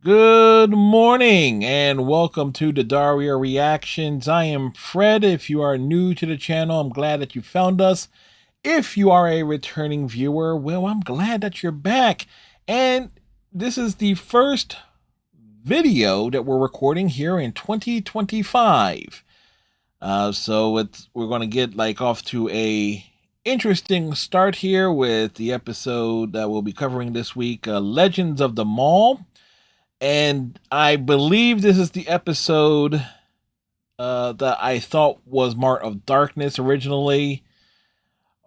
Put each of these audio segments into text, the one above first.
Good morning and welcome to the Daria Reactions. I am Fred. If you are new to the channel, I'm glad that you found us. If you are a returning viewer, well, I'm glad that you're back. And this is the first video that we're recording here in 2025. We're going to get off to a interesting start here with the episode that we'll be covering this week, Legends of the Mall. And I believe this is the episode that I thought was Mart of Darkness originally,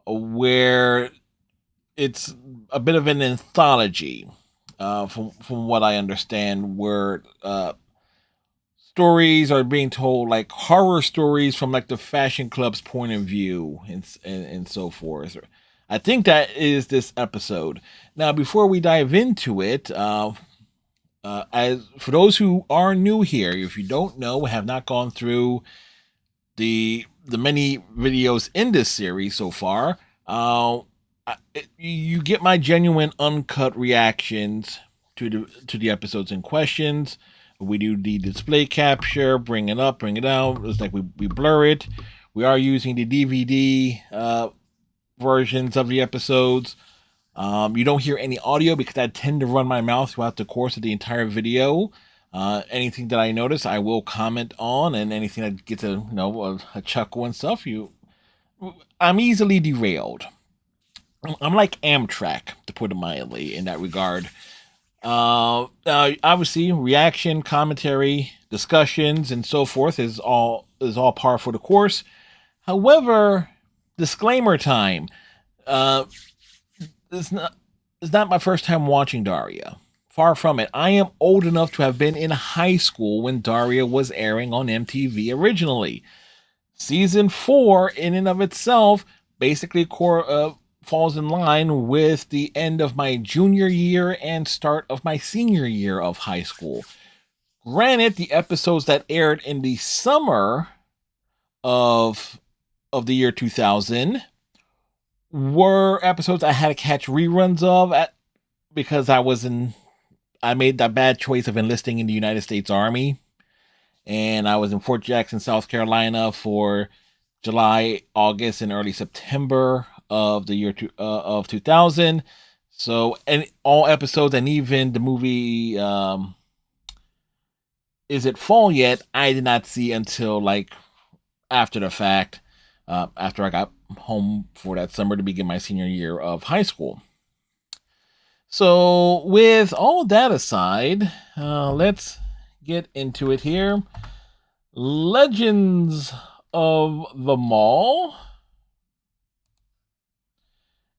where it's a bit of an anthology, from what I understand, where stories are being told, like horror stories from like the fashion club's point of view, and so forth. I think that is this episode. Now, before we dive into it, as for those who are new here, if you don't know, have not gone through the many videos in this series so far, you get my genuine uncut reactions to the episodes in questions. We do the display capture, bring it up, bring it out. It's like we blur it. We are using the DVD versions of the episodes. You don't hear any audio because I tend to run my mouth throughout the course of the entire video. Anything that I notice, I will comment on, and anything that gets a chuckle and stuff, I'm easily derailed. I'm like Amtrak, to put it mildly, in that regard. Obviously, reaction, commentary, discussions, and so forth is all par for the course. However, disclaimer time. Uh, it's not my first time watching Daria. Far from it. I am old enough to have been in high school when Daria was airing on MTV originally. Season 4, in and of itself, basically falls in line with the end of my junior year and start of my senior year of high school. Granted, the episodes that aired in the summer of the year 2000 were episodes I had to catch reruns of because I made that bad choice of enlisting in the United States Army, and I was in Fort Jackson, South Carolina for July, August, and early September of the year of 2000. So, and all episodes, and even the movie Is It Fall Yet, I did not see until like after the fact, after I got home for that summer to begin my senior year of high school. So, with all that aside, let's get into it here. Legends of the Mall.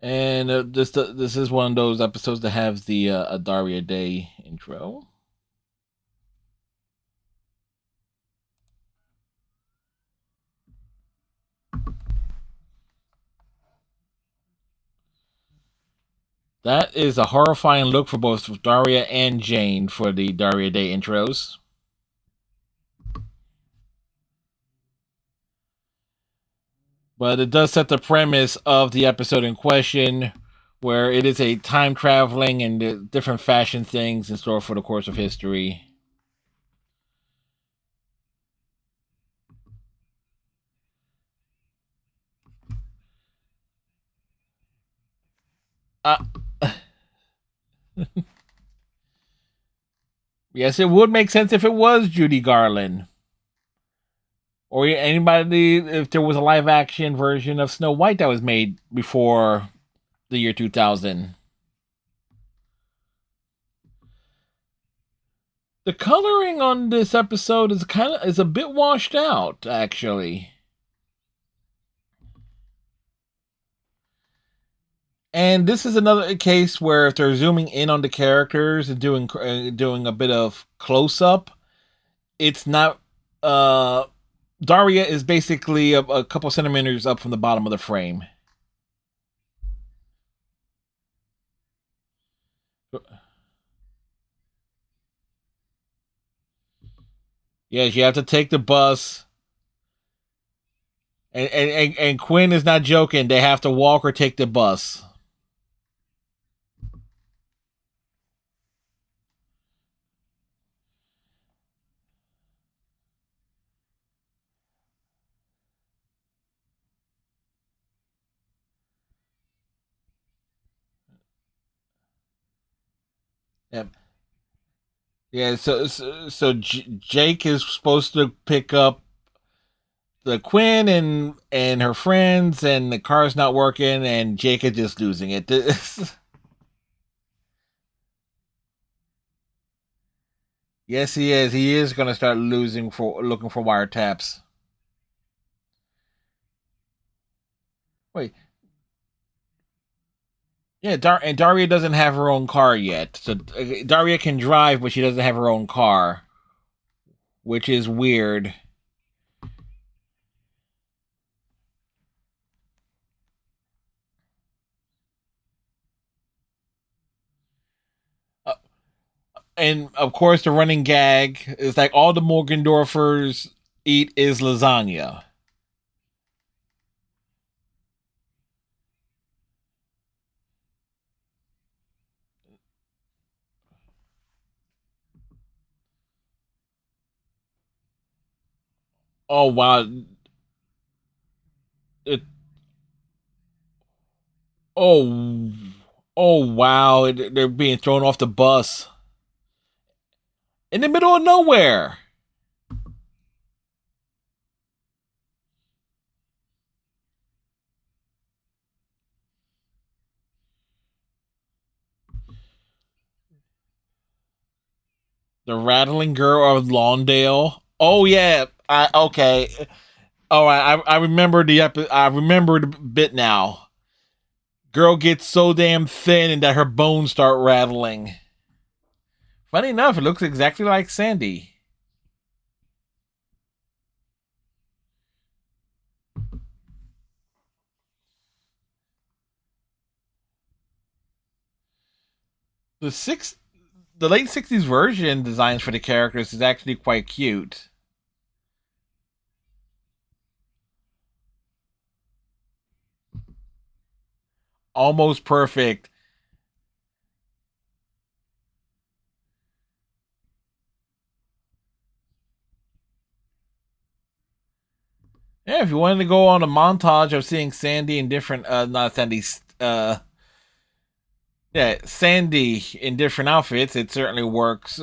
And this is one of those episodes that has the Daria Day intro. That is a horrifying look for both Daria and Jane for the Daria Day intros. But it does set the premise of the episode in question, where it is a time traveling and different fashion things in store for the course of history. Uh, yes, it would make sense if it was Judy Garland. Or anybody, if there was a live action version of Snow White that was made before the year 2000. The coloring on this episode is a bit washed out, actually. And this is another case where if they're zooming in on the characters and doing a bit of close up, it's not. Daria is basically a couple centimeters up from the bottom of the frame. Yes, you have to take the bus. And Quinn is not joking. They have to walk or take the bus. Yeah, yeah. Jake is supposed to pick up the Quinn and her friends, and the car's not working, and Jake is just losing it. Yes, he is. He is going to start losing for looking for wiretaps. Wait, yeah, and Daria doesn't have her own car yet. So Daria can drive, but she doesn't have her own car, which is weird. Uh, and of course, the running gag is like all the Morgendorfers eat is lasagna. Oh wow! It, oh oh wow! They're being thrown off the bus in the middle of nowhere. The Rattling Girl of Lawndale. Oh yeah. Okay. All right. I remember I remember the bit now. Girl gets so damn thin and that her bones start rattling. Funny enough, it looks exactly like Sandy. The six, the late '60s version designs for the characters is actually quite cute. Almost perfect. Yeah, if you wanted to go on a montage of seeing Sandy in different, not Sandy, yeah, Sandy in different outfits, it certainly works.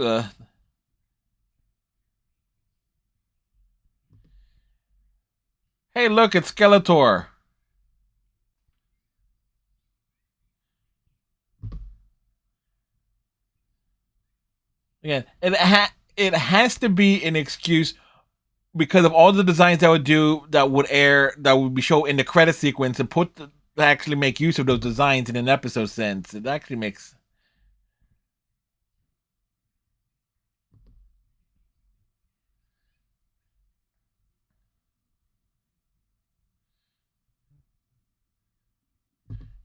Hey, look, it's Skeletor. Again, it has to be an excuse because of all the designs that would do that would be shown in the credit sequence and actually make use of those designs in an episode sense. It actually makes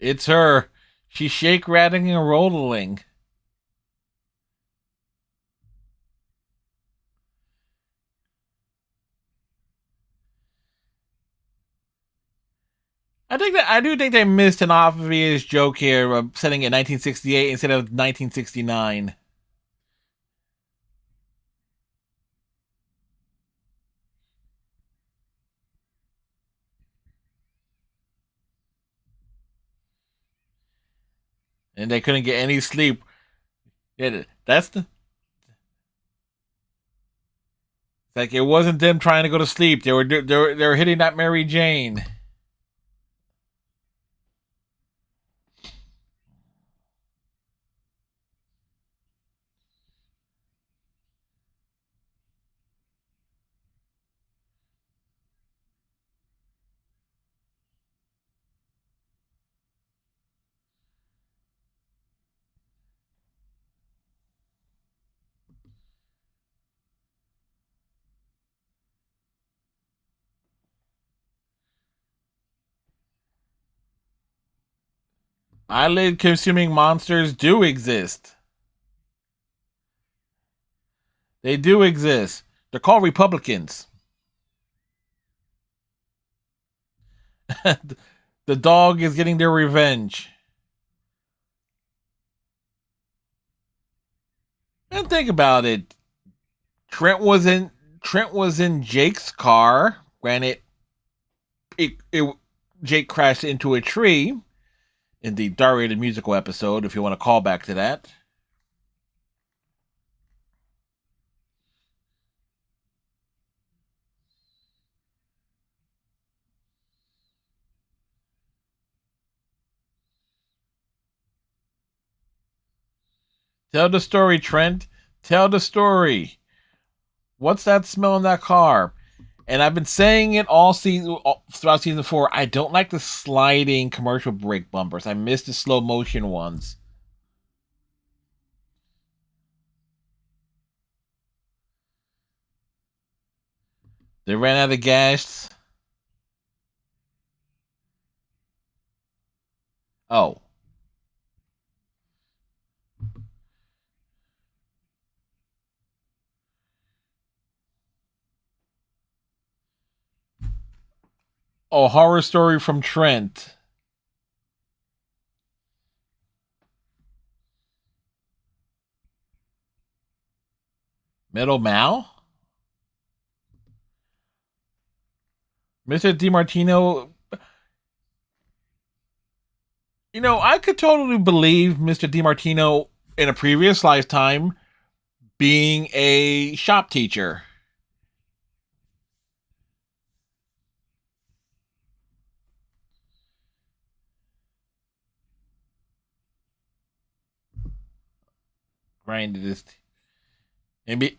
it's her. She's shake rattling and rolling. I do think they missed an obvious joke here of setting it 1968 instead of 1969. And they couldn't get any sleep. Yeah, that's the like it wasn't them trying to go to sleep. They were hitting that Mary Jane. Eyelid consuming monsters do exist. They do exist. They're called Republicans. The dog is getting their revenge. And think about it. Trent was in Trent was in Jake's car. Granted, it Jake crashed into a tree in the Daria the musical episode. If you want to call back to that, Tell the story, Trent. Tell the story. What's that smell in that car? And I've been saying it all season, throughout season 4. I don't like the sliding commercial break bumpers. I miss the slow motion ones. They ran out of gas. Oh, oh, horror story from Trent. Metal Mal, Mr. DiMartino. I could totally believe Mr. DiMartino in a previous lifetime being a shop teacher. Grinded this, and be,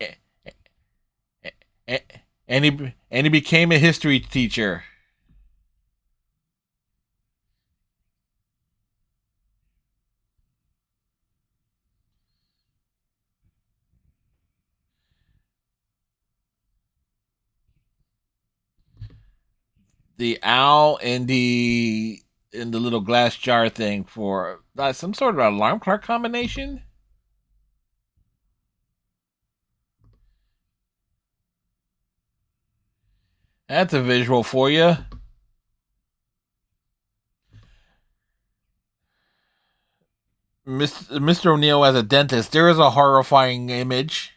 and he became a history teacher. The owl and the little glass jar thing for some sort of alarm clock combination. That's a visual for you. Mr. O'Neill as a dentist. There is a horrifying image.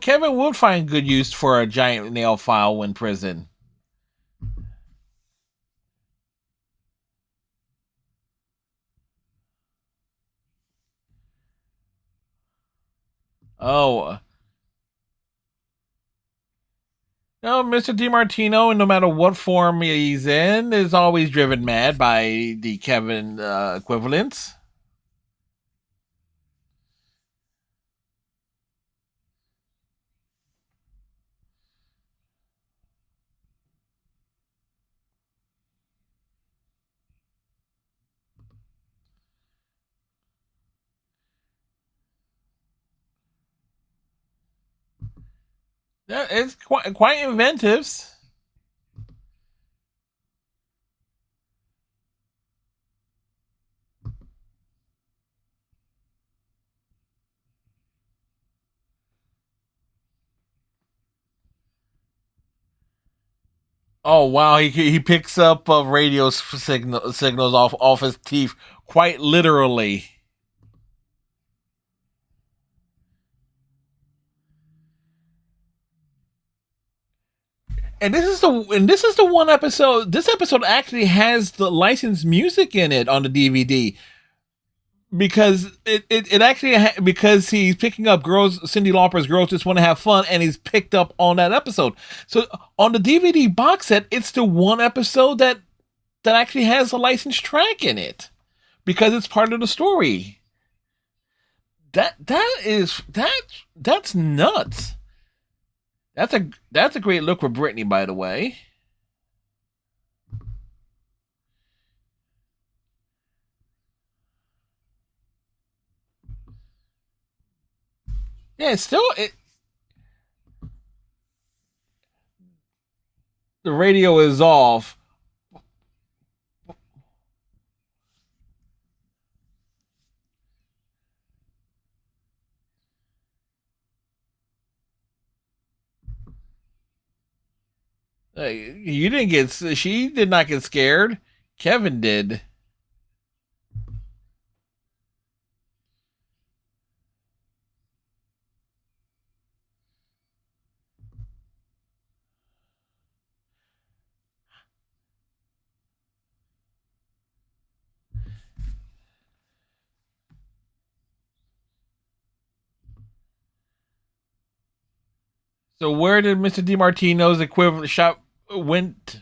Kevin would find good use for a giant nail file when prison. Oh, no, Mr. DiMartino, no matter what form he's in, is always driven mad by the Kevin equivalents. Yeah, it's quite inventive. Oh wow, he picks up radio signals off his teeth quite literally. And this is the one episode. This episode actually has the licensed music in it on the DVD because it actually because he's picking up girls. Cyndi Lauper's "Girls Just Want to Have Fun," and he's picked up on that episode. So on the DVD box set, it's the one episode that actually has a licensed track in it because it's part of the story. That's nuts. That's a great look for Britney, by the way. Yeah, it's still the radio is off. You didn't get. She did not get scared. Kevin did. So where did Mr. DiMartino's equivalent shop went?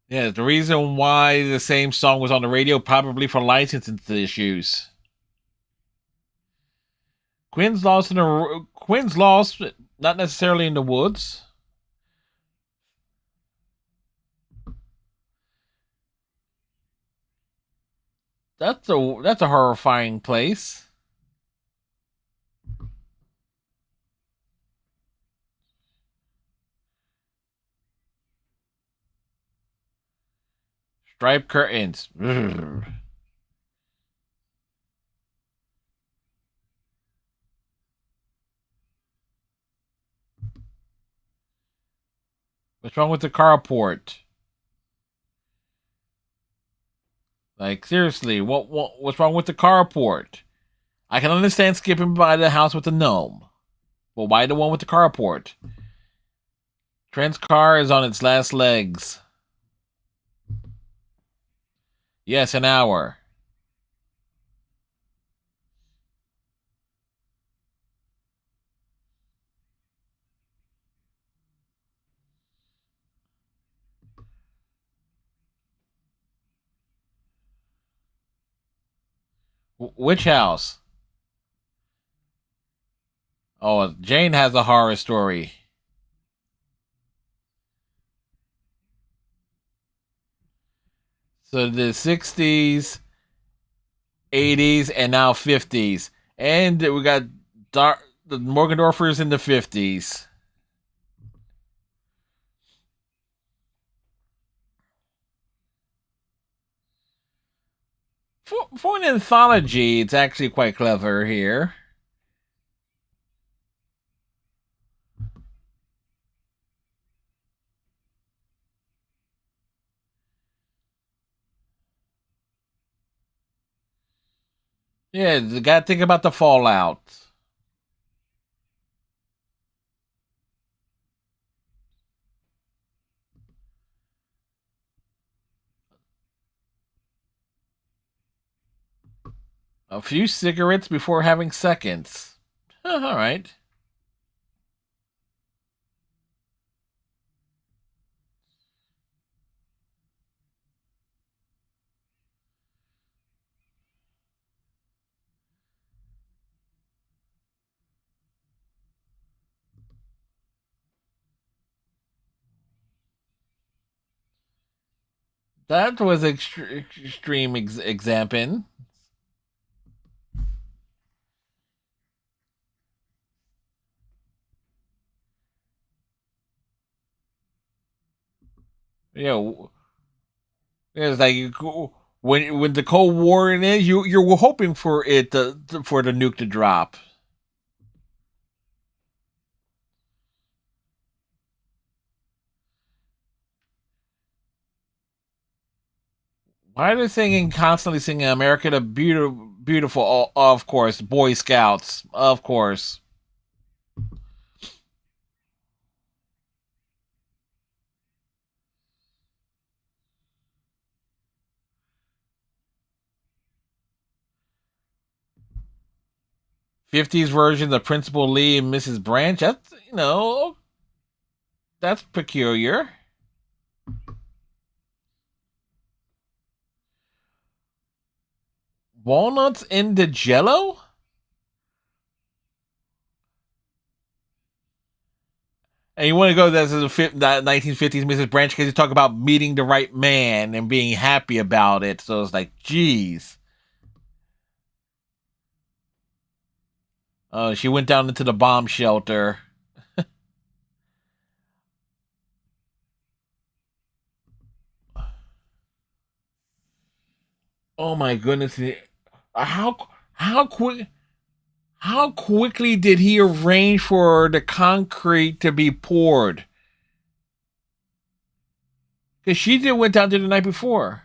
Yeah, the reason why the same song was on the radio probably for licensing issues. Quinn's lost, not necessarily in the woods. That's a horrifying place. Striped curtains. What's wrong with the carport? Like seriously, what's wrong with the carport? I can understand skipping by the house with the gnome, but why the one with the carport? Trent's car is on its last legs. Yes, an hour. Which house? Oh, Jane has a horror story. So the 60s, 80s, and now 50s. And we got the Morgendorfers in the 50s. For an anthology, it's actually quite clever here. Yeah, you gotta think about the fallout. A few cigarettes before having seconds. All right. That was extreme example. You know, it's like when the Cold War is, you're hoping for for the nuke to drop. Why are they constantly singing "America the Beautiful"? Beautiful, of course. Boy Scouts, of course. '50s version of Principal Lee and Mrs. Branch. That's that's peculiar. Walnuts in the Jello. And you want to go that's the 1950s Mrs. Branch because you talk about meeting the right man and being happy about it. So it's like, geez. She went down into the bomb shelter. Oh my goodness! How quick? How quickly did he arrange for the concrete to be poured? Because she did went down there the night before.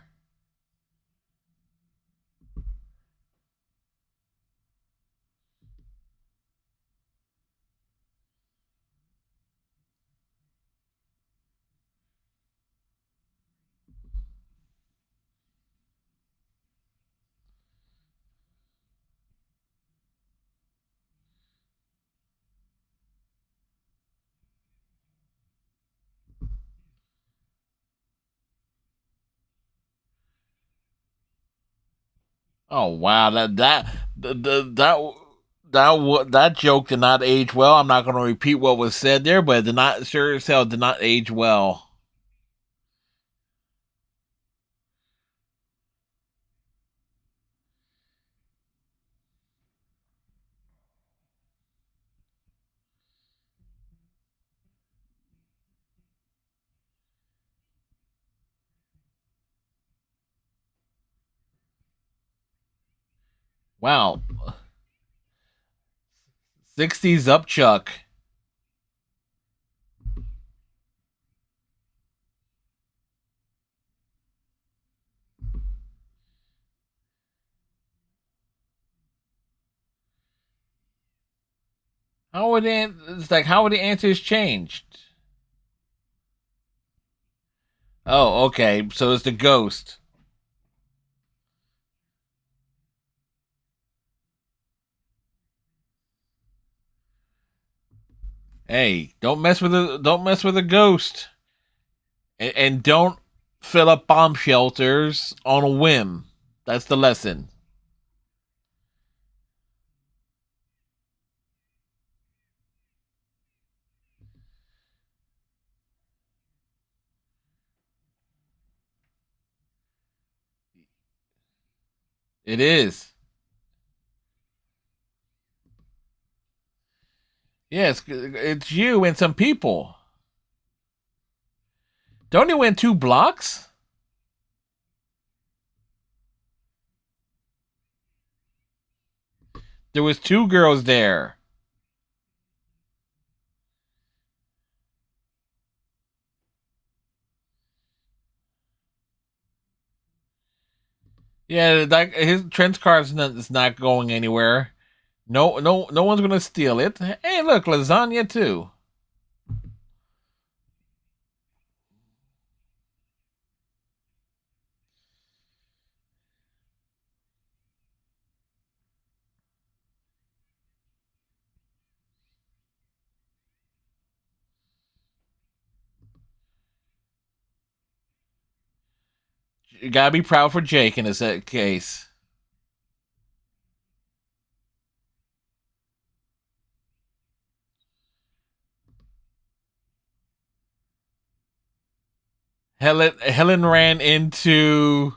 Oh wow, that joke did not age well. I'm not going to repeat what was said there, but it did not sure as hell did not age well. Wow, 60s up, Chuck. It's like how would the answers changed? Oh, okay, so it's the ghost. Hey, don't mess with a ghost, and don't fill up bomb shelters on a whim. That's the lesson. It is. Yes, it's you and some people. Don't you win 2 blocks? There was 2 girls there. Yeah, like his trench card is not going anywhere. No one's gonna steal it. Hey, look, lasagna too. You gotta be proud for Jake in this case. Helen ran into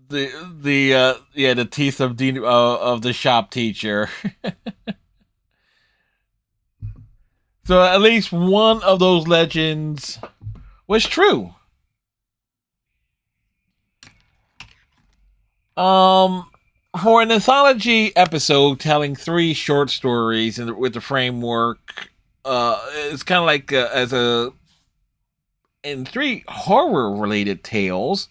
the teeth of the shop teacher. So at least one of those legends was true. Um, for an anthology episode telling 3 short stories and with the framework, it's kind of like as a in 3 horror related tales,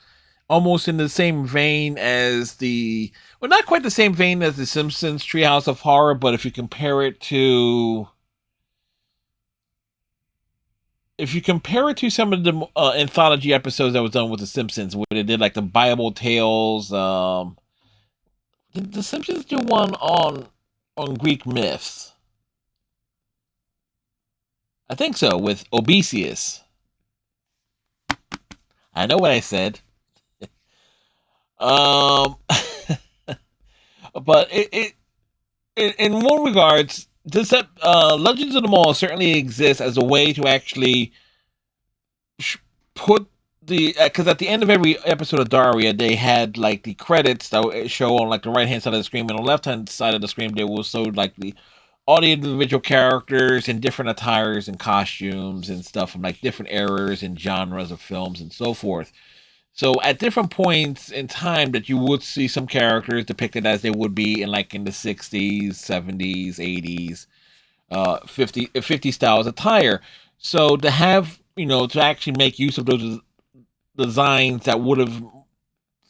almost in the same vein as the well, not quite the same vein as the Simpsons Treehouse of Horror, but if you compare it to some of the anthology episodes that was done with the Simpsons, where they did like the Bible tales, did the Simpsons do one on Greek myths? I think so, with Obesius. I know what I said. Um, but in one regards, this Legends of the Mall certainly exists as a way to actually put the because at the end of every episode of Daria, they had like the credits that would show on like the right hand side of the screen, and on the left hand side of the screen, they will show like all the individual characters in different attires and costumes and stuff from like different eras and genres of films and so forth. So at different points in time that you would see some characters depicted as they would be in like in the 60s, 70s, 80s, 50 styles attire. So to have, to actually make use of those designs that would have,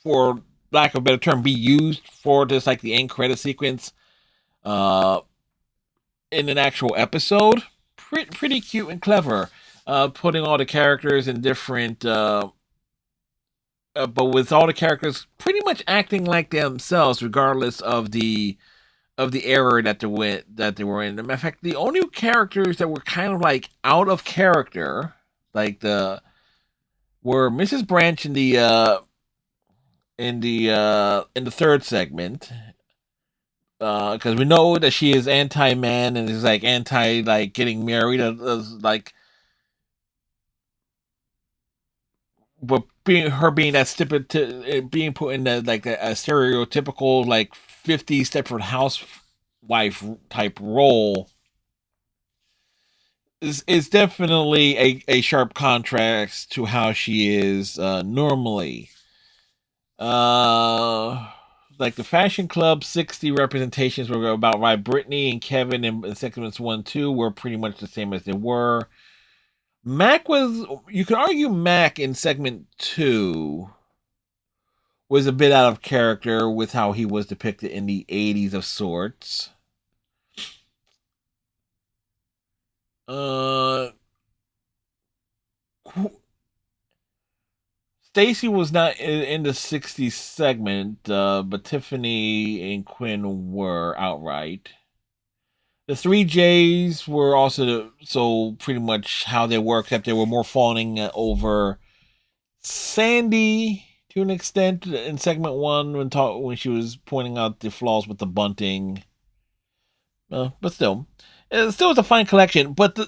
for lack of a better term, be used for just like the end credit sequence uh, in an actual episode, pretty cute and clever. Putting all the characters in different but with all the characters pretty much acting like themselves, regardless of the era that they were in. In fact, the only characters that were kind of like out of character, like the were Mrs. Branch and the in the third segment, because we know that she is anti-man and is like anti like getting married, like, but being that stupid to being put in like a stereotypical like 50s Stepford housewife type role is definitely a sharp contrast to how she is normally. Uh, like the Fashion Club 60 representations were about right. Brittany and Kevin in segments 1, 2 were pretty much the same as they were. Mac was, you could argue Mac in segment 2 was a bit out of character with how he was depicted in the 80s of sorts. Uh, Stacy was not in the 60s segment, but Tiffany and Quinn were outright. The three J's were also so pretty much how they were, except they were more fawning over Sandy to an extent in segment 1 when she was pointing out the flaws with the bunting. But still, it still was a fine collection. But the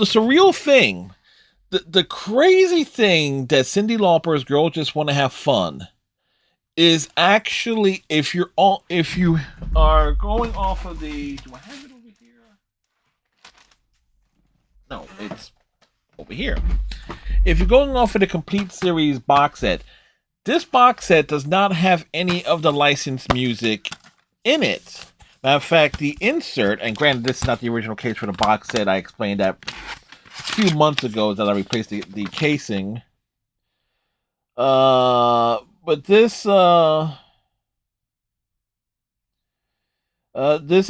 surreal thing, the crazy thing that Cyndi Lauper's Girls Just Want to Have Fun is actually, if you are going off of the, do I have it over here? No, it's over here. If you're going off of the complete series box set, this box set does not have any of the licensed music in it. Matter of fact, the insert, and granted, this is not the original case for the box set. I explained that a few months ago that I replaced the casing. But this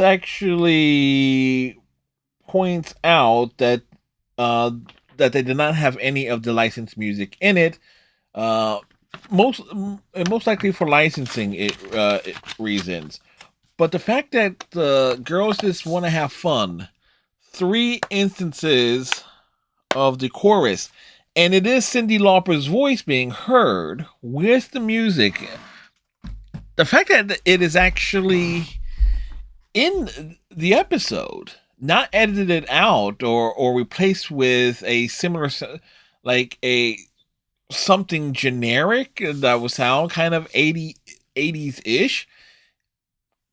actually points out that that they did not have any of the licensed music in it. Most likely for licensing reasons. But the fact that the Girls Just Want to Have Fun, 3 instances of the chorus, and it is Cyndi Lauper's voice being heard with the music. The fact that it is actually in the episode, not edited out or replaced with a similar, like a something generic that would sound kind of 80s ish,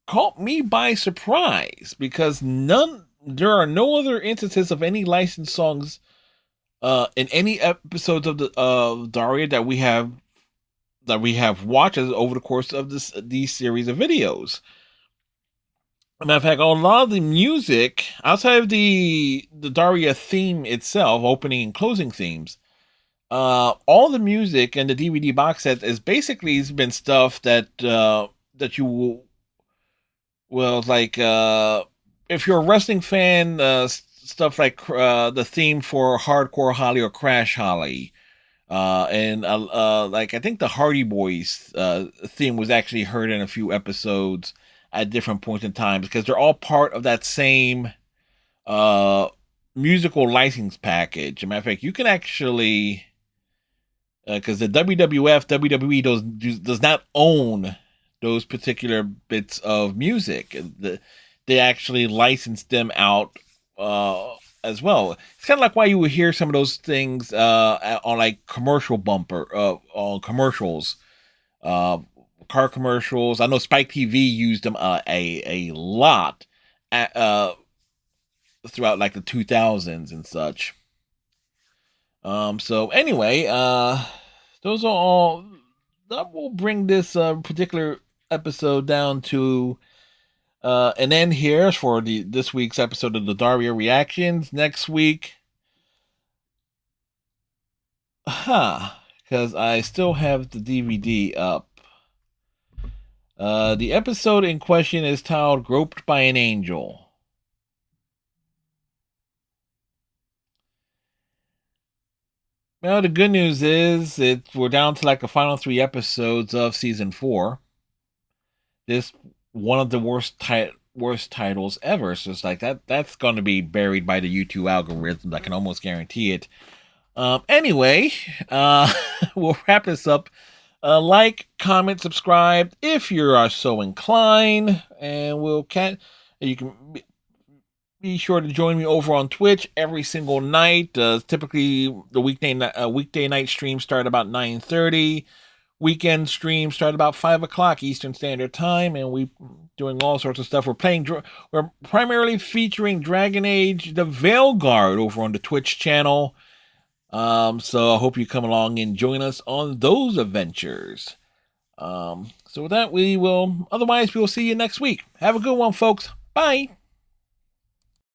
caught me by surprise, because there are no other instances of any licensed songs in any episodes of Daria that we have watched over the course of these series of videos. Matter of fact, a lot of the music outside of the Daria theme itself, opening and closing themes, all the music in the DVD box set is basically been stuff that you will, well, like if you're a wrestling fan, stuff like the theme for Hardcore Holly or Crash Holly, and like I think the Hardy Boys theme was actually heard in a few episodes at different points in time, because they're all part of that same musical license package. As a matter of fact, you can actually, because the WWE does not own those particular bits of music. They actually licensed them out as well. It's kind of like why you would hear some of those things on like commercial bumper on commercials, car commercials. I know Spike TV used them a lot throughout like the 2000s and such. So anyway, those are all. That will bring this particular episode down to an end here for this week's episode of the Daria Reactions. Next week, because I still have the DVD up. The episode in question is titled "Groped by an Angel." Well, the good news is we're down to like the final 3 episodes of season 4. This one of the worst titles ever. So it's like that's going to be buried by the YouTube algorithm. I can almost guarantee it. Anyway, we'll wrap this up Like, comment, subscribe if you are so inclined, and you can be sure to join me over on Twitch every single night. Typically, the weekday night streams start about 9:30. Weekend streams start about 5 o'clock Eastern Standard Time, and we doing all sorts of stuff. We're primarily featuring Dragon Age: The Veilguard over on the Twitch channel. So I hope you come along and join us on those adventures. So with that, we will see you next week. Have a good one, folks. Bye.